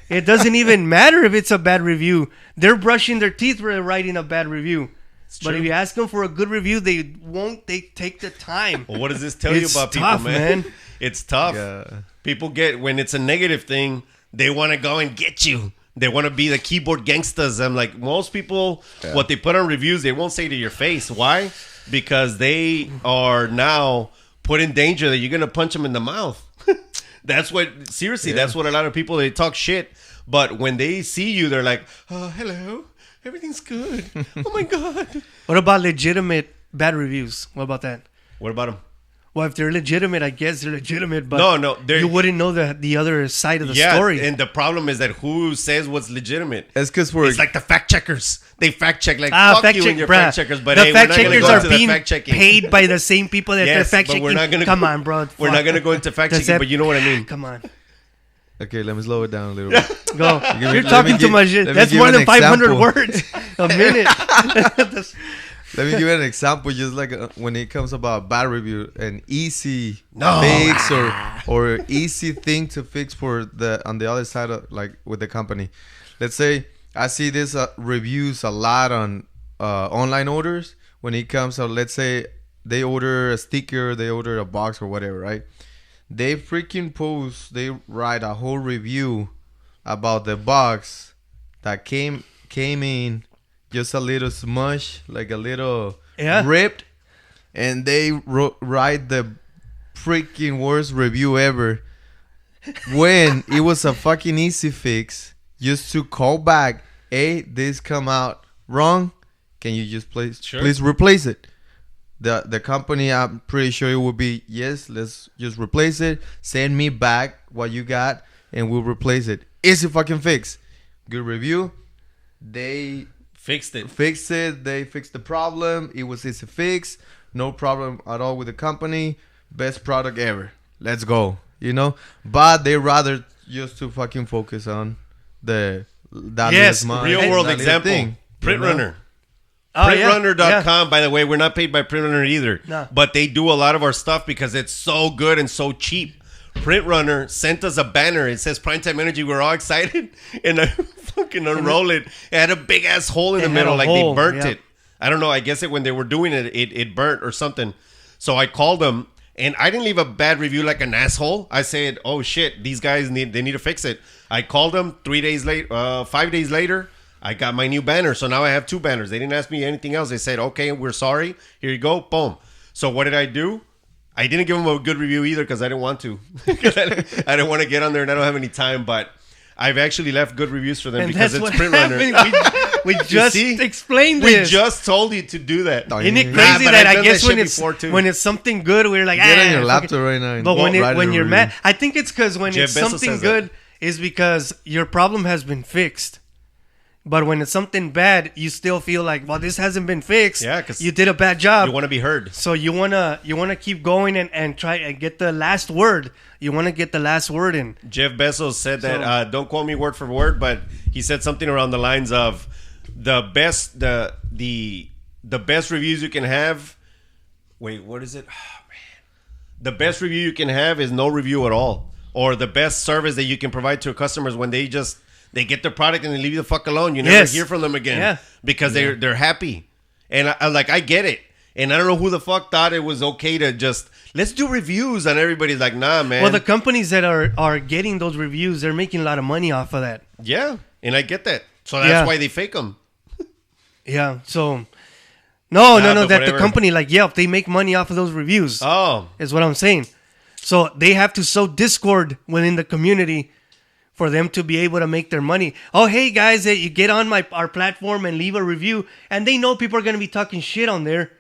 It doesn't even matter if it's a bad review. They're brushing their teeth when they're writing a bad review. But if you ask them for a good review, they won't. They take the time. Well, what does this tell you about people, tough, man? It's tough. Yeah. People when it's a negative thing, they want to go and get you. They want to be the keyboard gangsters. I'm like, most people, what they put on reviews, they won't say to your face. Why? Because they are now put in danger that you're going to punch them in the mouth. That's what a lot of people, they talk shit. But when they see you, they're like, "Oh, hello, everything's good. Oh my god." What about legitimate bad reviews? What about that? What about them? Well, if they're legitimate, I guess they're legitimate, but No, you wouldn't know the other side of the yeah, story. and the problem is that who says what's legitimate? It's because It's like the fact checkers. They fact check like Ah, fuck fact you check, and your bruh. fact checkers. But the hey, fact we're not checkers gonna go are into the being fact checking. paid by the same people that they're Yes, fact but checking. we're not gonna Come go- on, bro. We're not gonna go into fact Does checking, that- but you know what I mean. Come on, Okay, let me slow it down a little bit. go. me- You're let me talking too give- much shit. let me That's give more an than 500 example. words a minute. That's- Let me give you an example. Just like when it comes about bad review, an easy No. fix or easy thing to fix for the on the other side of like with the company. Let's say I see this reviews a lot on online orders. When it comes to, let's say they order a sticker, they order a box or whatever, right? They freaking post, they write a whole review about the box that came in just a little smush, like a little ripped, and they write the freaking worst review ever when it was a fucking easy fix just to call back, hey, this come out wrong, can you just please replace it? The company, I'm pretty sure it would be, yes, let's just replace it, send me back what you got and we'll replace it. Easy fucking fix. Good review. They Fixed it. They fixed the problem. It was easy fix. No problem at all with the company. Best product ever. Let's go. You know? But they rather just to fucking focus on that Yes, little Real smile, world that little example. thing, Print you know? Runner. Oh, yeah. Printrunner.com. By the way, we're not paid by Print Runner either. No. But they do a lot of our stuff because it's so good and so cheap. Print Runner sent us a banner. It says Primetime Energy. We're all excited. And I fucking unroll it. It had a big ass hole in the It had middle. a Like hole, they burnt yeah. it. I don't know. I guess when they were doing it, it burnt or something. So I called them. And I didn't leave a bad review like an asshole. I said, "Oh shit, these guys need to fix it." I called them 5 days later. I got my new banner, so now I have 2 banners. They didn't ask me anything else. They said, "Okay, we're sorry. Here you go." Boom. So what did I do? I didn't give them a good review either because I didn't want to. I didn't want to get on there and I don't have any time. But I've actually left good reviews for them And because that's it's what Print Runner. happened. We just see? explained We this. just told you to do that. Oh, Isn't it yeah. crazy but that I've I done guess that when shit it's before, too. when it's something good, we're like, Get on your fuck laptop it." right now. And But when write a you're review. mad, I think it's because when Jeff it's Bezos something says good, that. is because your problem has been fixed. But when it's something bad, you still feel like, well, this hasn't been fixed. Yeah, 'cause you did a bad job. You want to be heard. So you wanna keep going and try and get the last word. You wanna get the last word in. Jeff Bezos said that, don't quote me word for word, but he said something around the lines of the best reviews you can have. Wait, what is it? Oh, man. The best review you can have is no review at all. Or the best service that you can provide to customers when they get their product and they leave you the fuck alone. You never Yes. hear from them again. Yeah. Because they're happy. And I get it. And I don't know who the fuck thought it was okay to just, let's do reviews. And everybody's like, nah, man. Well, the companies that are getting those reviews, they're making a lot of money off of that. Yeah. And I get that. So that's Yeah. why they fake them. Yeah. So no. but That whatever. the company like Yelp, they make money off of those reviews. Oh. Is what I'm saying. So they have to sow discord within the community for them to be able to make their money. Oh, hey guys, you get on our platform and leave a review, and they know people are going to be talking shit on there,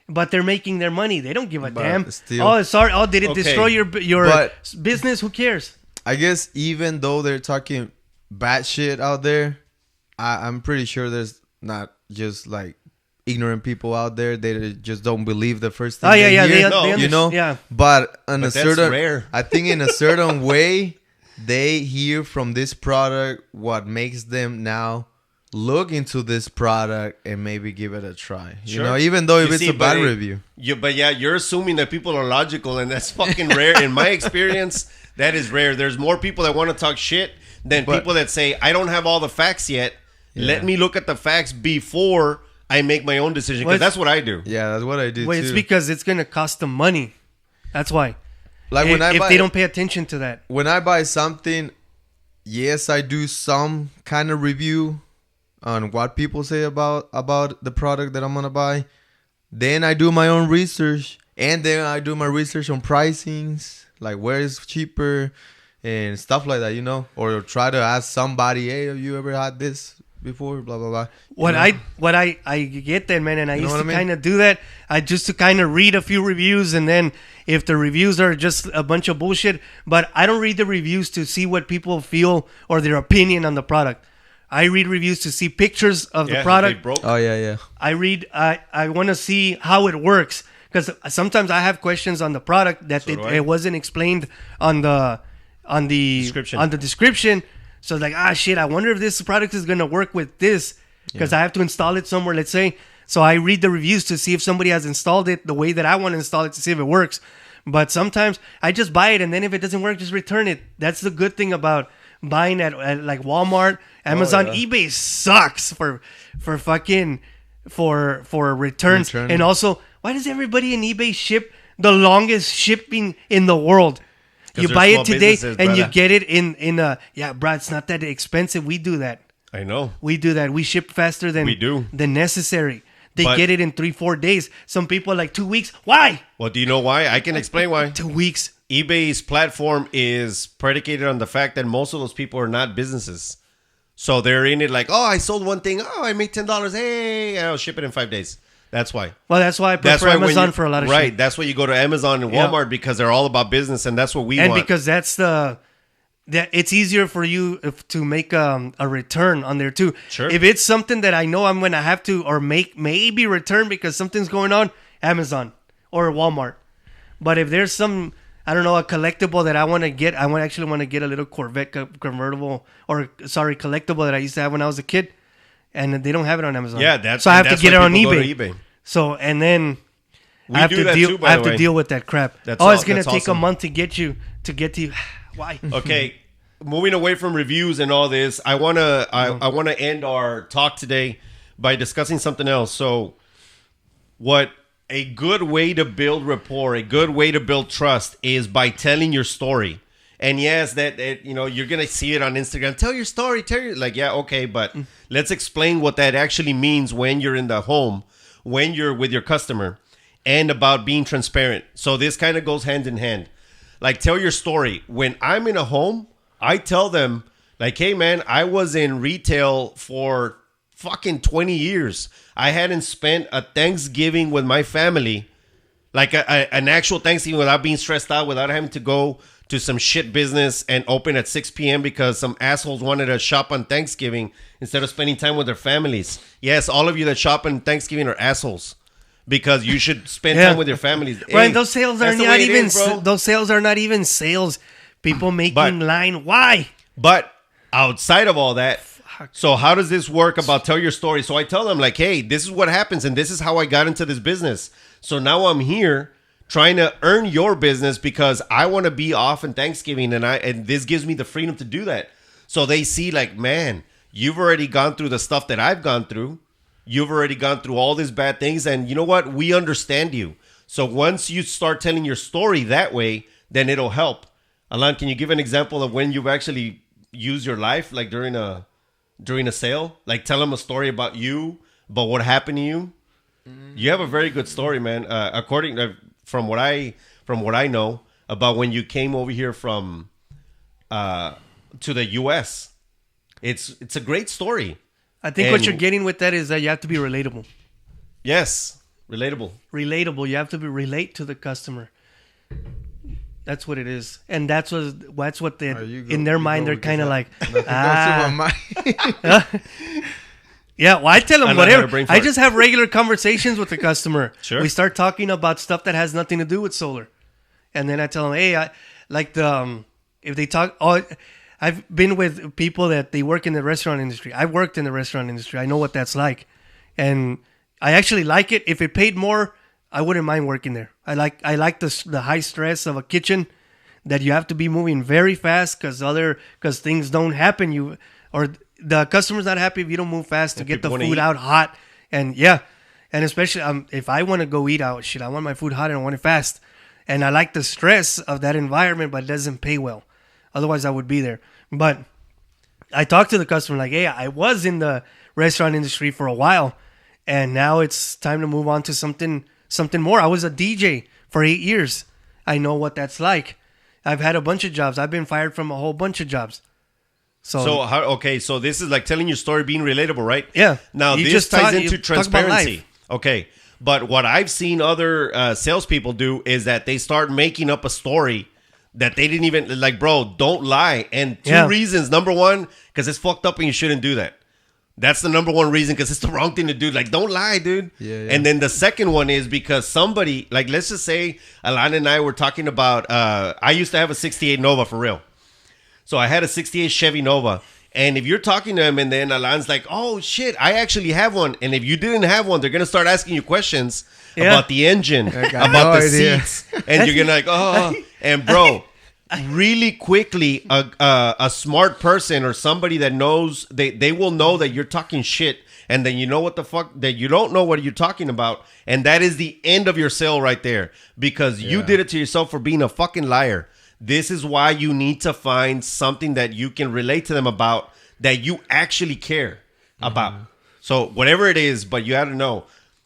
but they're making their money. They don't give a But damn. still- Oh, sorry. Oh, did it Okay. destroy your But- business? Who cares? I guess even though they're talking bad shit out there, I'm pretty sure there's not just like ignorant people out there. They just don't believe the first thing. Oh yeah, yeah. hear, No. you know. Yeah. But in But a that's certain, rare. I think in a certain way, they hear from this product what makes them now look into this product and maybe give it a try. You Sure. know, even though if You it's see, a bad but review. You're assuming that people are logical, and that's fucking rare. In my experience, that is rare. There's more people that want to talk shit than But- people that say, I don't have all the facts yet. Let me look at the facts before I make my own decision, Well, because that's what I do. Yeah, that's what I do Well, too. it's because it's going to cost them money. That's why. like when I if buy, they don't pay attention to that. when I buy something, yes, I do some kind of review on what people say about the product that I'm gonna buy. Then I do my own research, and then I do my research on pricings, like where is cheaper, and stuff like that, you know, or try to ask somebody, hey, have you ever had this before? Blah blah blah. What I get that, man, and I You know used what to I mean? kind of do that. I just to kind of read a few reviews, and then if the reviews are just a bunch of bullshit, but I don't read the reviews to see what people feel or their opinion on the product. I read reviews to see pictures of the Yeah, product. they broke. Oh yeah. I want to see how it works, because sometimes I have questions on the product that So do I. it wasn't explained on the description. So like, shit, I wonder if this product is gonna work with this, because I have to install it somewhere, let's say. So I read the reviews to see if somebody has installed it the way that I want to install it, to see if it works. But sometimes I just buy it, and then if it doesn't work, just return it. That's the good thing about buying at like Walmart, Amazon. yeah. eBay sucks for returns. And also, why does everybody in eBay ship the longest shipping in the world? You they're buy it small today businesses, and you brother. get it in bro, it's not that expensive. We do that. I know. We do that. We ship faster than We do. than necessary. They But- get it in 3-4 days. Some people like 2 weeks. Why? Well, do you know why? I can explain why. 2 weeks. eBay's platform is predicated on the fact that most of those people are not businesses. So they're in it like, oh, I sold one thing. Oh, I made $10. Hey, I'll ship it in 5 days. That's why. Well, that's why I prefer When Amazon you- for a lot of right. shit. That's why you go to Amazon and Yeah. Walmart, because they're all about business, and that's what we And want. because that it's easier for you to make a return on there too. Sure. If it's something that I know I'm going to have to or maybe return because something's going on, Amazon or Walmart. But if there's some, I don't know, a collectible that I want to get, actually want to get a little Corvette collectible that I used to have when I was a kid, and they don't have it on Amazon. Yeah, so I have to that's get it why on people go eBay. to eBay. So and then We I have do to that deal. too, by I have the to way. deal with that crap. That's It's gonna that's take awesome. a month to get you. Why? Okay, moving away from reviews and all this, I wanna end our talk today by discussing something else. So, what a good way to build rapport, a good way to build trust, is by telling your story. And yes, that you're gonna see it on Instagram. Tell your story. Yeah, okay, but let's explain what that actually means when you're in the home, when you're with your customer, and about being transparent. So this kind of goes hand in hand. Like, tell your story. When I'm in a home, I tell them, like, hey, man, I was in retail for fucking 20 years. I hadn't spent a Thanksgiving with my family, like an actual Thanksgiving, without being stressed out, without having to go to some shit business and open at 6 p.m. because some assholes wanted to shop on Thanksgiving instead of spending time with their families. Yes, all of you that shop on Thanksgiving are assholes, because you should spend time with your families. Right, Hey, those sales are that's the not way it even. is, bro. Those sales are not even sales. People making But- line. Why? But outside of all that, so how does this work about tell your story? So I tell them, like, hey, this is what happens, and this is how I got into this business. So now I'm here trying to earn your business because I want to be off in Thanksgiving, and this gives me the freedom to do that. So they see, like, man, you've already gone through the stuff that I've gone through. You've already gone through all these bad things, and you know what? We understand you. So once you start telling your story that way, then it'll help. Alan, can you give an example of when you've actually used your life, like during a sale? Like, tell them a story about you, about what happened to you. You have a very good story, man. According from what I know about when you came over here from to the U.S., it's a great story. I think what And- you're getting with that is that you have to be relatable. Yes, relatable. Relatable. You have to relate to the customer. That's what it is, and that's what they in their mind they're kind of like. Yeah, well, I tell them I know how to whatever. brain I fart. just have regular conversations with the customer. Sure. We start talking about stuff that has nothing to do with solar, and then I tell them, hey, I like the if they talk. Oh, I've been with people that they work in the restaurant industry. I worked in the restaurant industry. I know what that's like, and I actually like it. If it paid more, I wouldn't mind working there. I like the high stress of a kitchen, that you have to be moving very fast because things don't happen. Or the customer's not happy if you don't move fast to get the people wanna food eat. out hot. And and especially if I want to go eat out, I want my food hot and I want it fast. And I like the stress of that environment, but it doesn't pay well. Otherwise, I would be there. But I talked to the customer like, hey, I was in the restaurant industry for a while, and now it's time to move on to something more. I was a DJ for 8 years. I know what that's like. I've had a bunch of jobs. I've been fired from a whole bunch of jobs. So okay, so this is like telling your story being relatable, right? Yeah. Now You this just ties talk- into you talk about transparency. life. Okay, but what I've seen other salespeople do is that they start making up a story that they didn't even like. Bro, don't lie. And two reasons. Number one, because it's fucked up and you shouldn't do that. That's the number one reason, because it's the wrong thing to do. Like, don't lie, dude. Yeah. And then the second one is because somebody, like, let's just say Alana and I were talking about, I used to have a 68 Nova for real. So I had a 68 Chevy Nova. And if you're talking to him and then Alan's like, oh, shit, I actually have one. And if you didn't have one, they're going to start asking you questions about the engine, about the seats. And you're going to like, oh. And bro, really quickly, a smart person or somebody that knows, they will know that you're talking shit. And then you know what the fuck, that you don't know what you're talking about. And that is the end of your sale right there. Because you did it to yourself for being a fucking liar. This is why you need to find something that you can relate to them about, that you actually care about. So whatever it is, but you got to know.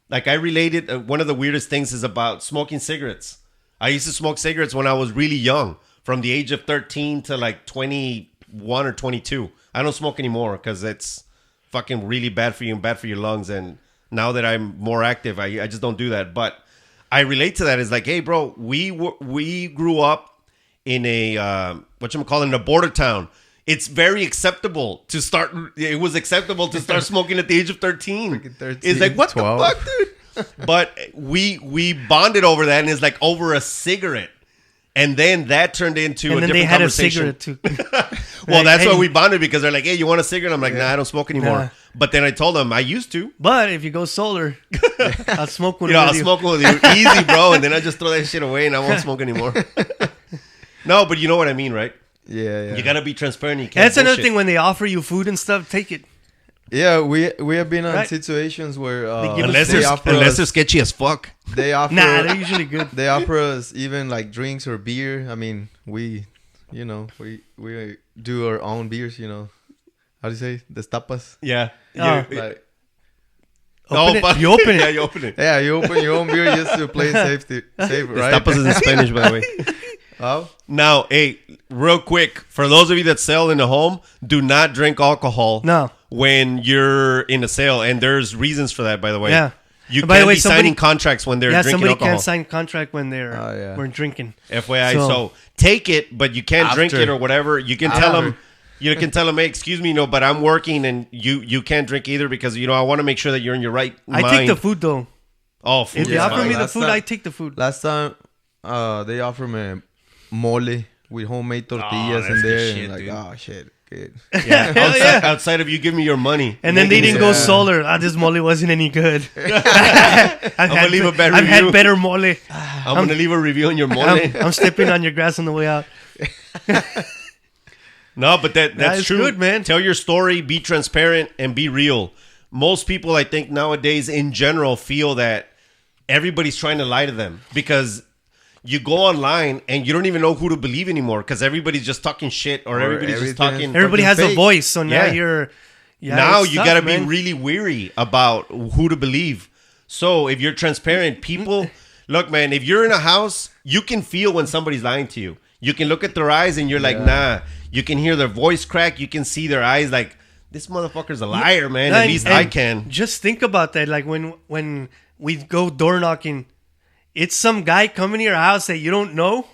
Like I related, one of the weirdest things is about smoking cigarettes. I used to smoke cigarettes when I was really young, from the age of 13 to like 21 or 22. I don't smoke anymore because it's fucking really bad for you and bad for your lungs. And now that I'm more active, I just don't do that. But I relate to that. It's like, hey, bro, we grew up in a in a border town. It's very acceptable to start. It was acceptable to start smoking at the age of 13. 13 it's like, what 12. The fuck, dude? But we bonded over that, and it's like over a cigarette. And then that turned into a different conversation. And then they had a cigarette too. Well, that's why we bonded, because they're like, hey, you want a cigarette? I'm like, nah, I don't smoke anymore. Nah. But then I told them I used to. But if you go solar, I'll smoke one with you. I'll smoke one with you. Easy, bro. And then I just throw that shit away and I won't smoke anymore. No, but you know what I mean, right? Yeah. You gotta be transparent. You can't That's another thing, when they offer you food and stuff, take it. Yeah, we have been on situations where unless they're sketchy as fuck. They offer they're usually good. They offer us even like drinks or beer. I mean, we do our own beers. You know, how do you say, the tapas? Yeah. Like, you open it. Yeah, you open it. Yeah, you open your own beer just to play safe, right? Tapas is in Spanish, by the way. Oh. Now, hey, real quick, for those of you that sell in the home, do not drink alcohol. No. When you're in a sale, and there's reasons for that, by the way. Yeah. You can't be signing contracts when they're drinking alcohol. Somebody can't sign contract when we're drinking. FYI, so take it, but you can't drink it or whatever. You can tell them. You can tell them, hey, excuse me, no, but I'm working, and you can't drink either, because I want to make sure that you're in your right mind. I take the food though. Oh, food. If they offer me the food, I take the food. Last time, they offered me mole with homemade tortillas in there, shit, and like, dude. oh shit, good. Yeah, outside of you give me your money, and then they didn't go solar. This mole wasn't any good. I'm gonna leave a bad review. I've had better mole. I'm gonna leave a review on your mole. I'm stepping on your grass on the way out. No, but that's true, good, man. Tell your story, be transparent, and be real. Most people, I think, nowadays in general feel that everybody's trying to lie to them, because you go online and you don't even know who to believe anymore, because everybody's just talking shit, or everybody's just talking. Everybody has fake. A voice, so now you're. Yeah, now you got to be man. really weary about who to believe. So if you're transparent, people look, man. If you're in a house, you can feel when somebody's lying to you. You can look at their eyes and you're like, nah. You can hear their voice crack. You can see their eyes like, this motherfucker's a liar, man. At least I can. Just think about that. Like when we go door knocking, it's some guy coming to your house that you don't know.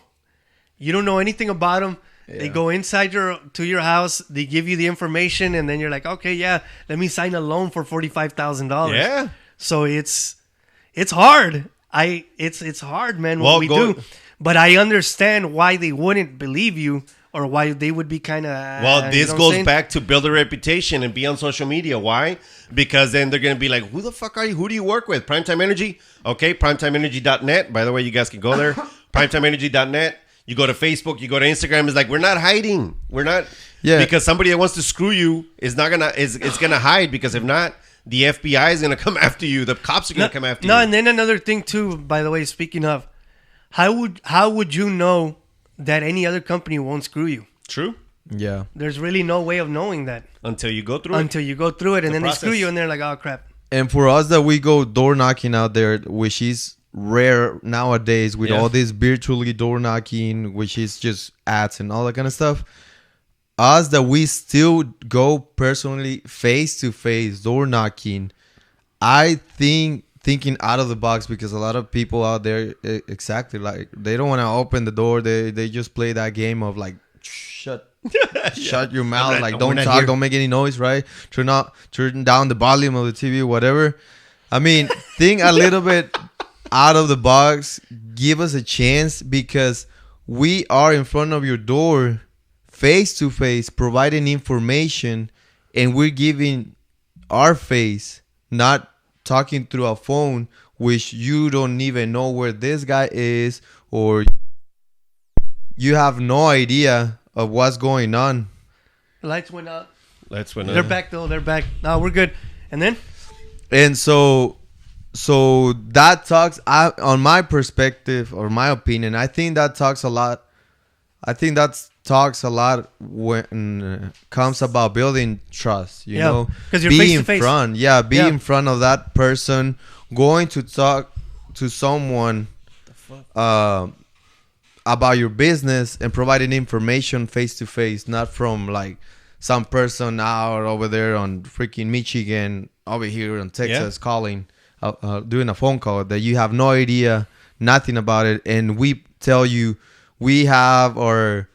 You don't know anything about him. Yeah. They go inside to your house. They give you the information, and then you're like, okay, yeah, let me sign a loan for $45,000. Yeah. So it's hard. It's hard, man. What we do, but I understand why they wouldn't believe you, or why they would be kind of. Well, this goes back to build a reputation and be on social media. Why? Because then they're going to be like, who the fuck are you? Who do you work with? Primetime Energy? Okay, primetimeenergy.net. By the way, you guys can go there. primetimeenergy.net. You go to Facebook, you go to Instagram. It's like, we're not hiding. We're not. Yeah. Because somebody that wants to screw you is not going to, it's going to hide, because if not, the FBI is going to come after you. The cops are going to come after you. No, and then another thing too, by the way, speaking of, how would you know that any other company won't screw you? True. Yeah. There's really no way of knowing that. Until you go through it. Until you go through it, and then process. They screw you, and they're like, oh, crap. And for us that we go door knocking out there, which is rare nowadays with Yeah. all this virtually door knocking, which is just ads and all that kind of stuff. Us that we still go personally face to face door knocking, I think thinking out of the box, because a lot of people out there exactly like they don't want to open the door. They just play that game of like shut your mouth, like don't talk, here. don't make any noise, right? Turn down the volume of the TV, whatever. I mean, think a little bit out of the box. Give us a chance, because we are in front of your door face to face providing information, and we're giving our face, not talking through a phone, which you don't even know where this guy is, or you have no idea of what's going on. The lights went out. That's when They're back though. They're back. No, we're good. And then And so that talks, on my perspective or my opinion, I think that talks a lot. I think that talks a lot when it comes about building trust, you know, 'cause you're be face in to face. front. Yeah, be in front of that person, going to talk to someone about your business and providing information face to face, not from like some person out over there on freaking Michigan, over here in Texas, calling, doing a phone call that you have no idea, nothing about it. And we tell you, we have our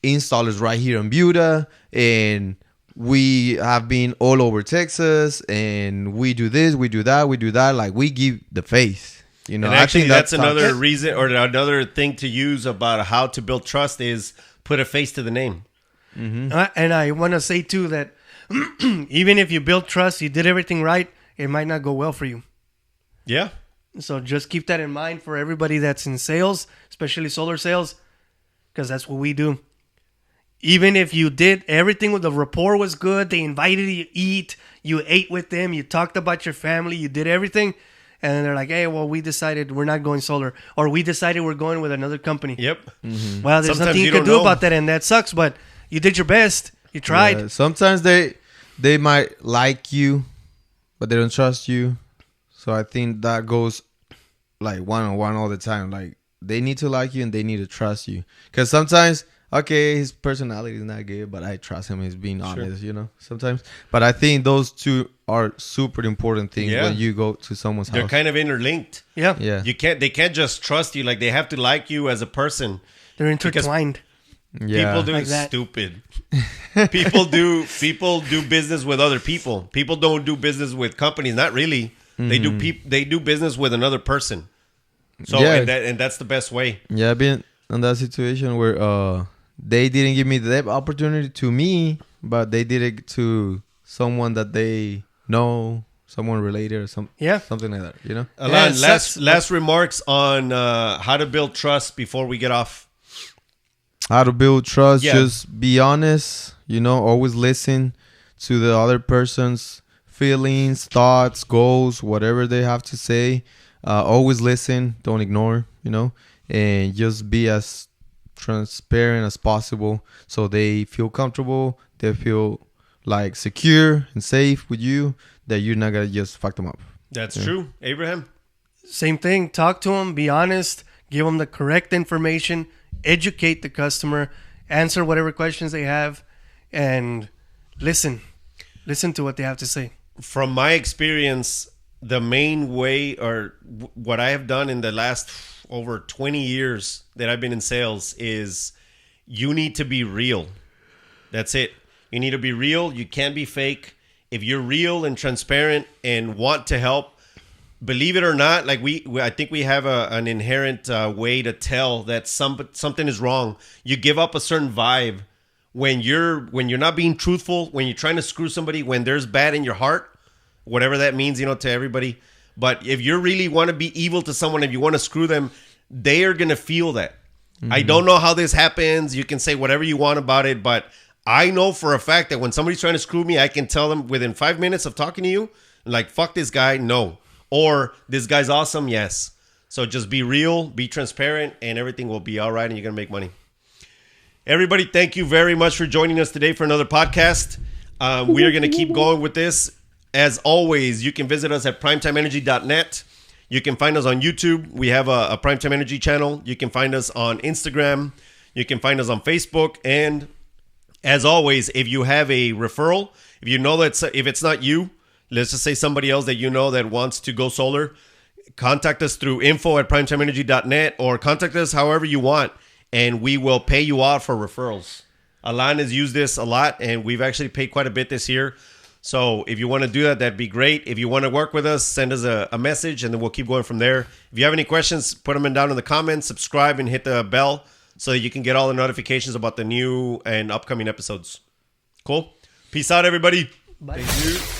installers right here in Buda, and we have been all over Texas, and we do this, we do that, we do that. Like, we give the face, you know. And actually, I think that's another reason, or another thing to use about how to build trust is put a face to the name. and I want to say too that even if you build trust, you did everything right, it might not go well for you. Yeah. So just keep that in mind for everybody that's in sales, especially solar sales, because that's what we do. Even if you did everything with the rapport was good, they invited you to eat, you ate with them, you talked about your family, you did everything, and then they're like, hey, well, we decided we're not going solar, or we decided we're going with another company. Yep. Well, there's Sometimes nothing you you can don't do know. about that, and that sucks, but you did your best. You tried. Yeah, sometimes they might like you, but they don't trust you. So I think that goes like one-on-one all the time. Like, they need to like you and they need to trust you. Because sometimes, okay, his personality is not good, but I trust him. He's being honest, you know, sometimes. But I think those two are super important things when you go to someone's They're house. kind of interlinked. Yeah. They can't just trust you. Like, they have to like you as a person. They're intertwined. Yeah. People do Like that. stupid. people do business with other people. People don't do business with companies. Not really. They do business with another person. So and that's the best way. Yeah, I've been in that situation where they didn't give me the opportunity to me, but they did it to someone that they know, someone related or something like that, you know? Alan, Yeah, last remarks on how to build trust before we get off. How to build trust, Yeah. just be honest, you know, always listen to the other person's feelings, thoughts, goals, whatever they have to say. Always listen, don't ignore, you know, and just be as transparent as possible so they feel comfortable, they feel like secure and safe with you, that you're not going to just fuck them up. That's true. Abraham? Same thing. Talk to them. Be honest. Give them the correct information. Educate the customer. Answer whatever questions they have. And listen. Listen to what they have to say. From my experience, the main way, or what I have done in the last over 20 years that I've been in sales, is you need to be real. That's it. You need to be real. You can't be fake. If you're real and transparent and want to help, believe it or not, like I think we have an inherent way to tell that something is wrong. You give up a certain vibe when you're not being truthful, when you're trying to screw somebody, when there's bad in your heart, whatever that means, you know, to everybody. But if you really want to be evil to someone, if you want to screw them, they are going to feel that. I don't know how this happens. You can say whatever you want about it, but I know for a fact that when somebody's trying to screw me, I can tell them within 5 minutes of talking to you, like, fuck this guy, no. Or this guy's awesome, yes. So just be real, be transparent, and everything will be all right, and you're going to make money. Everybody, thank you very much for joining us today for another podcast. We are going to keep going with this. As always, you can visit us at primetimeenergy.net. You can find us on YouTube. We have a Primetime Energy channel. You can find us on Instagram. You can find us on Facebook. And as always, if you have a referral, if you know that if it's not you, let's just say somebody else that you know that wants to go solar, contact us through info@primetimeenergy.net or contact us however you want, and we will pay you out for referrals. Alan has used this a lot, and we've actually paid quite a bit this year. So if you want to do that, that'd be great. If you want to work with us, send us a message, and then we'll keep going from there. If you have any questions, put them down in the comments, subscribe, and hit the bell so that you can get all the notifications about the new and upcoming episodes. Cool? Peace out, everybody. Bye. Thank you.